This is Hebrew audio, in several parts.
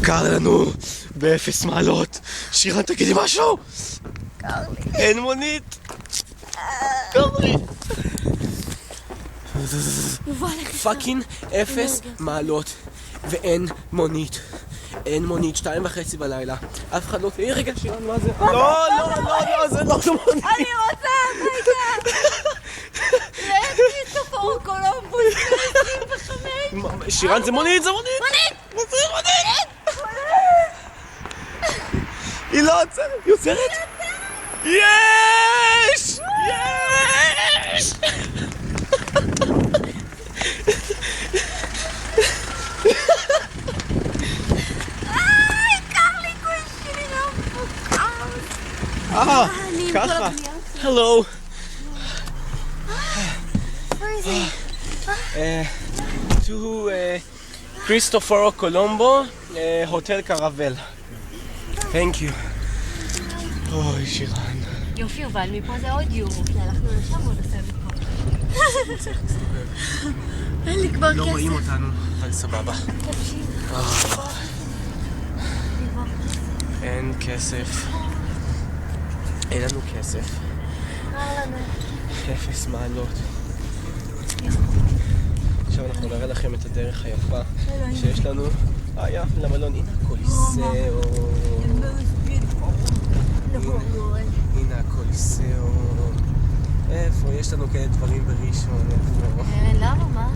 קר לנו באפס מעלות. שירן, תגידי משהו. קר לי. אין מונית. קר לי. פאקינג אפס מעלות ואין מונית. אין מונית, 2:30 בלילה. אף אחד לא... רגע, שירן, מה זה? לא, זה לא מונית. אני רוצה הביתה. לכריסטופור קולומבוס 25. שירן, זה מונית, היא לא עוצרת, היא עוצרת. יש! ככה. Hello. Where is he? To Cristoforo Colombo, Hotel Caravel. Thank you. אוי, שירן. יופי, אבל מפה זה עוד יורו, כי הלכנו לשם עוד הסבב פה. אין לי כבר כסף. לא רואים אותנו, אבל סבבה. אין כסף. אין לנו כסף. אפס מעלות. עכשיו אנחנו נראה לכם את הדרך היפה שיש לנו. למלון, הנה הקוליסאו. הנה הקוליסאו. איפה? יש לנו כאלה דברים בראשון. איפה? למה? מה?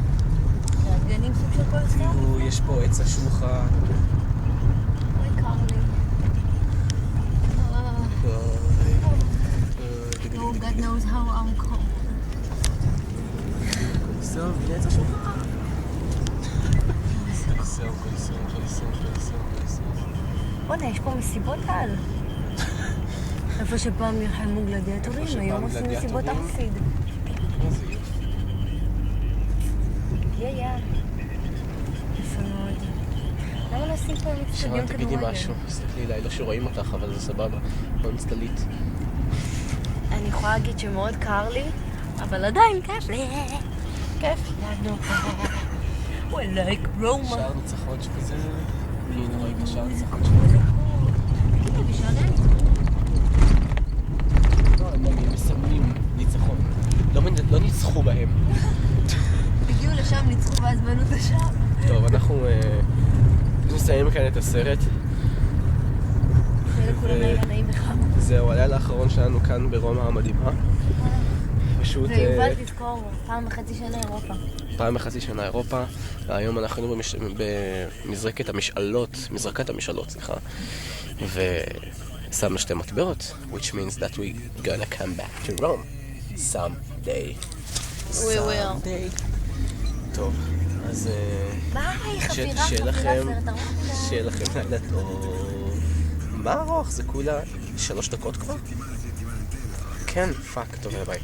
הגנים סוג של קוליסאו? יש פה עץ השוחה. אוי, קר לי. Oh, God knows how I'm cold. קוליסאו, הנה עץ השוחה. קוליסאו. בוא'נה, יש פה מסיבות על. איפה שפעם נלחמו גלדיאטורים, היום עושים מסיבות ארסיד. איזה יופי. יפה מאוד. למה לא עושים פה מצטדיון כדורגל? שירן, תגידי משהו. תסתכלי אליי, לא שרואים אותך, אבל זה סבבה. לא נצטלית. אני יכולה להגיד שמאוד קר לי, אבל עדיין כיף לי. כיף לנו. וואלה, רומא. שער ניצחון שכזה... הנה רגע, שער ניצחון שכזה. הנה, בשערי. לא, הם מסמנים ניצחון. לא ניצחו בהם. הגיעו לשם, ניצחו ואז בנו את השער. טוב, אנחנו נסיים כאן את הסרט. זה לכולם נעים וחם. זהו, הלילה האחרון שלנו כאן ברומא המדהימה. פשוט... ויובל תזכור, פעם וחצי שנה אירופה. פעם וחצי שנה אירופה, והיום אנחנו במזרקת המשאלות, סליחה. ושמנו 2 מטבעות, which means that we gonna come back to Rome someday. We will. טוב, אז... ביי, חפירה, שיהיה סרט לכם לילה טוב. מה ארוך? זה כולה 3 דקות כבר? כן, פאק, טוב, ביי.